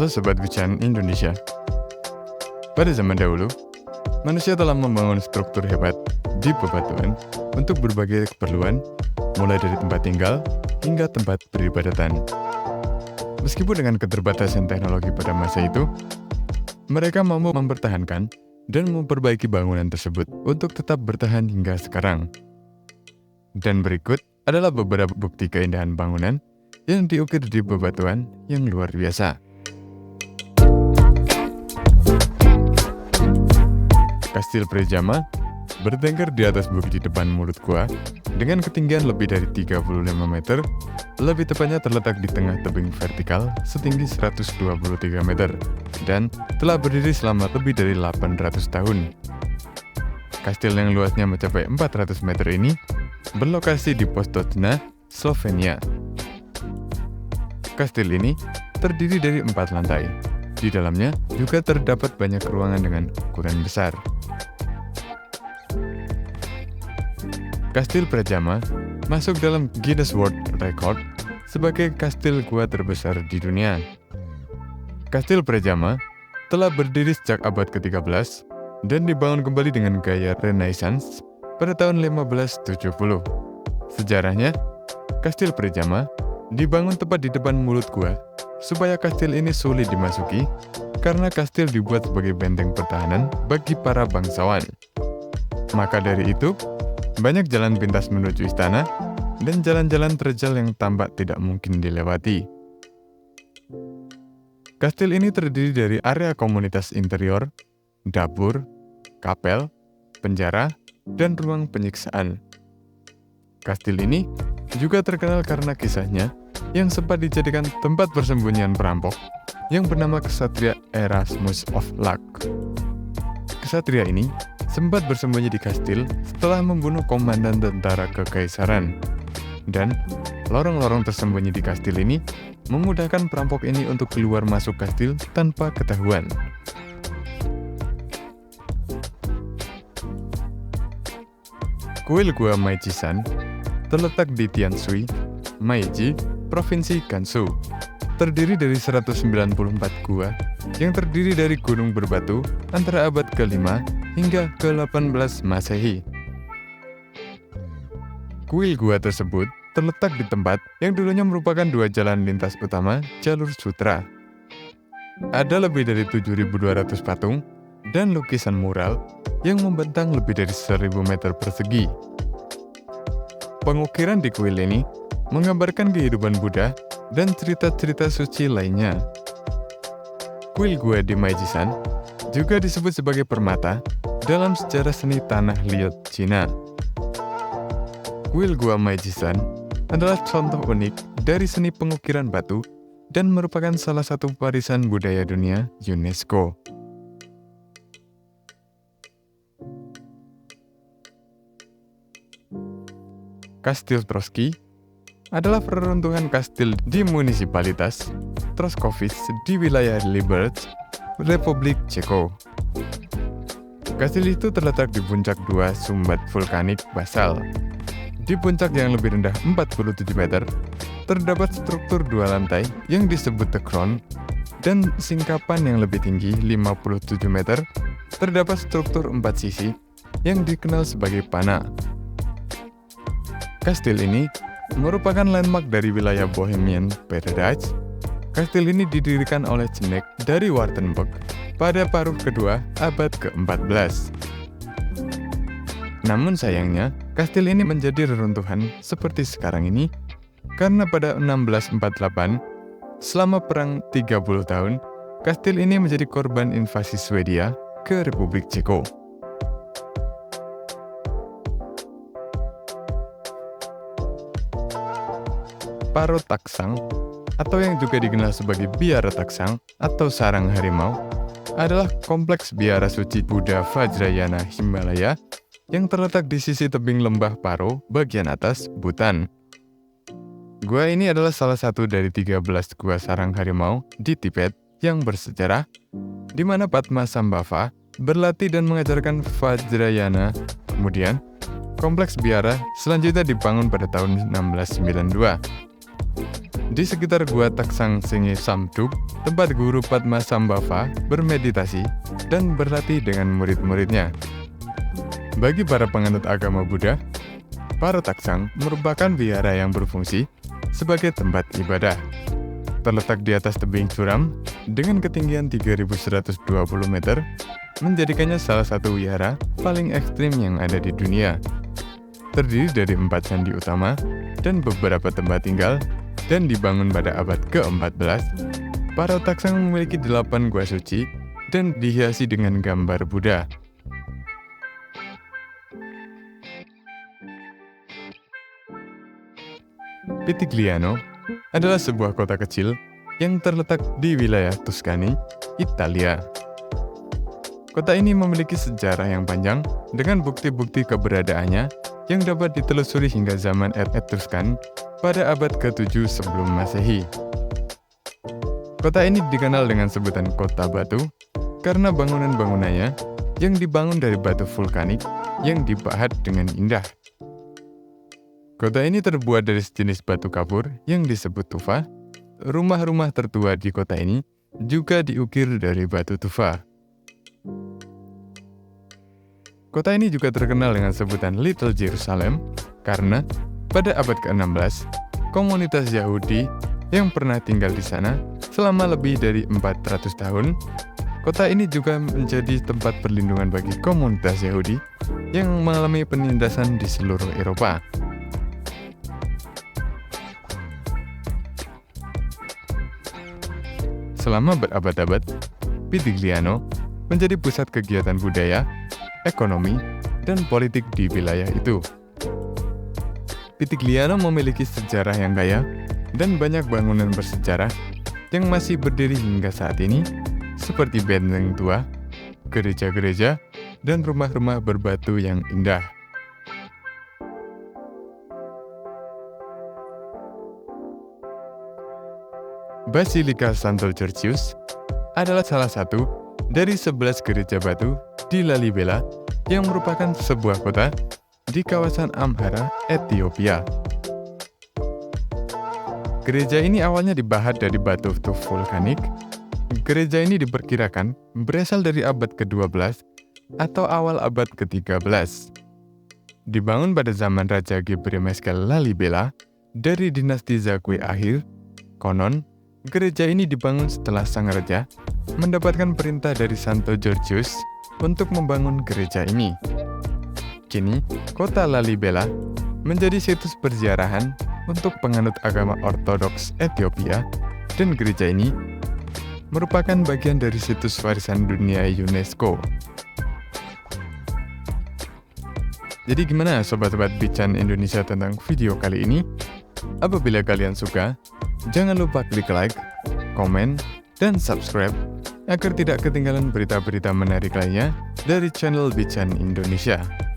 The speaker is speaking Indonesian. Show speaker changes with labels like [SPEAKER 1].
[SPEAKER 1] Halo Sobat Bican Indonesia. Pada zaman dahulu, manusia telah membangun struktur hebat di bebatuan untuk berbagai keperluan, mulai dari tempat tinggal hingga tempat peribadatan. Meskipun dengan keterbatasan teknologi pada masa itu, mereka mampu mempertahankan dan memperbaiki bangunan tersebut untuk tetap bertahan hingga sekarang. Dan berikut adalah beberapa bukti keindahan bangunan yang diukir di bebatuan yang luar biasa. Kastil Prejama bertengger di atas bukit di depan mulut gua dengan ketinggian lebih dari 35 meter, lebih tepatnya terletak di tengah tebing vertikal setinggi 123 meter dan telah berdiri selama lebih dari 800 tahun. Kastil yang luasnya mencapai 400 meter ini berlokasi di Postojna, Slovenia. Kastil ini terdiri dari 4 lantai. Di dalamnya juga terdapat banyak ruangan dengan ukuran besar. Kastil Prejama masuk dalam Guinness World Record sebagai kastil gua terbesar di dunia. Kastil Prejama telah berdiri sejak abad ke-13 dan dibangun kembali dengan gaya Renaissance pada tahun 1570. Sejarahnya, Kastil Prejama dibangun tepat di depan mulut gua supaya kastil ini sulit dimasuki karena kastil dibuat sebagai benteng pertahanan bagi para bangsawan. Maka dari itu, banyak jalan pintas menuju istana dan jalan-jalan terjal yang tampak tidak mungkin dilewati. Kastil ini terdiri dari area komunitas interior, dapur, kapel, penjara, dan ruang penyiksaan. Kastil ini juga terkenal karena kisahnya yang sempat dijadikan tempat persembunyian perampok yang bernama Ksatria Erasmus of Luck. Ksatria ini sempat bersembunyi di kastil setelah membunuh komandan tentara kekaisaran. Dan lorong-lorong tersembunyi di kastil ini memudahkan perampok ini untuk keluar masuk kastil tanpa ketahuan. Kuil Gua Meiji-san terletak di Tianshui, Meiji, Provinsi Gansu. Terdiri dari 194 gua yang terdiri dari gunung berbatu antara abad ke-5 hingga ke-18 Masehi. Kuil gua tersebut terletak di tempat yang dulunya merupakan 2 jalan lintas utama jalur sutra. Ada lebih dari 7.200 patung dan lukisan mural yang membentang lebih dari 1.000 meter persegi. Pengukiran di kuil ini menggambarkan kehidupan Buddha dan cerita-cerita suci lainnya. Kuil gua di Meiji-san juga disebut sebagai permata dalam sejarah seni tanah liat Cina. Kuil Gua Meiji-san adalah contoh unik dari seni pengukiran batu dan merupakan salah satu warisan budaya dunia UNESCO. Kastil Troski adalah reruntuhan kastil di munisipalitas Troskovice di wilayah Liberec, Republik Ceko. Kastil itu terletak di puncak 2 sumbat vulkanik basal. Di puncak yang lebih rendah 47 meter, terdapat struktur 2 lantai yang disebut The Crown, dan singkapan yang lebih tinggi 57 meter, terdapat struktur 4 sisi yang dikenal sebagai Pana. Kastil ini merupakan landmark dari wilayah Bohemian Paradise. Kastil ini didirikan oleh Zdeněk dari Wartenberg pada paruh kedua abad ke-14. Namun sayangnya, kastil ini menjadi reruntuhan seperti sekarang ini karena pada 1648, selama perang 30 tahun, kastil ini menjadi korban invasi Swedia ke Republik Ceko. Paro Taksang, atau yang juga dikenal sebagai Biara Taksang atau Sarang Harimau, adalah kompleks biara suci Buddha Vajrayana Himalaya yang terletak di sisi tebing lembah Paro bagian atas, Bhutan. Gua ini adalah salah satu dari 13 gua sarang harimau di Tibet yang bersejarah, di mana Padmasambhava berlatih dan mengajarkan Vajrayana. Kemudian, kompleks biara selanjutnya dibangun pada tahun 1692. Di sekitar Gua Taksang Senge Samduk, tempat Guru Padmasambhava bermeditasi dan berlatih dengan murid-muridnya. Bagi para penganut agama Buddha, Paro Taksang merupakan wihara yang berfungsi sebagai tempat ibadah. Terletak di atas tebing curam dengan ketinggian 3.120 meter, menjadikannya salah satu wihara paling ekstrim yang ada di dunia. Terdiri dari 4 candi utama dan beberapa tempat tinggal, dan dibangun pada abad ke-14, Paro Taksang memiliki 8 gua suci dan dihiasi dengan gambar Buddha. Pitigliano adalah sebuah kota kecil yang terletak di wilayah Tuscany, Italia. Kota ini memiliki sejarah yang panjang dengan bukti-bukti keberadaannya yang dapat ditelusuri hingga zaman Etruskan pada abad ke-7 sebelum Masehi. Kota ini dikenal dengan sebutan Kota Batu karena bangunan-bangunannya yang dibangun dari batu vulkanik yang dipahat dengan indah. Kota ini terbuat dari sejenis batu kapur yang disebut tufa. Rumah-rumah tertua di kota ini juga diukir dari batu tufa. Kota ini juga terkenal dengan sebutan Little Jerusalem karena pada abad ke-16, komunitas Yahudi yang pernah tinggal di sana selama lebih dari 400 tahun, kota ini juga menjadi tempat perlindungan bagi komunitas Yahudi yang mengalami penindasan di seluruh Eropa. Selama berabad-abad, Pitigliano menjadi pusat kegiatan budaya, ekonomi, dan politik di wilayah itu. Pitigliano memiliki sejarah yang kaya dan banyak bangunan bersejarah yang masih berdiri hingga saat ini, seperti benteng tua, gereja-gereja, dan rumah-rumah berbatu yang indah. Basilika Santo Georgius adalah salah satu dari 11 gereja batu di Lalibela yang merupakan sebuah kota di kawasan Amhara, Ethiopia. Gereja ini awalnya dibahat dari batu vulkanik. Gereja ini diperkirakan berasal dari abad ke-12 atau awal abad ke-13. Dibangun pada zaman Raja Gebre Meskel Lalibela dari dinasti Zakwe akhir, konon gereja ini dibangun setelah sang raja mendapatkan perintah dari Santo Georgius untuk membangun gereja ini. Kini, kota Lalibela menjadi situs perziarahan untuk penganut agama Ortodoks Ethiopia, dan gereja ini merupakan bagian dari situs warisan dunia UNESCO. Jadi gimana sobat-sobat Bican Indonesia tentang video kali ini? Apabila kalian suka, jangan lupa klik like, komen, dan subscribe agar tidak ketinggalan berita-berita menarik lainnya dari channel Bican Indonesia.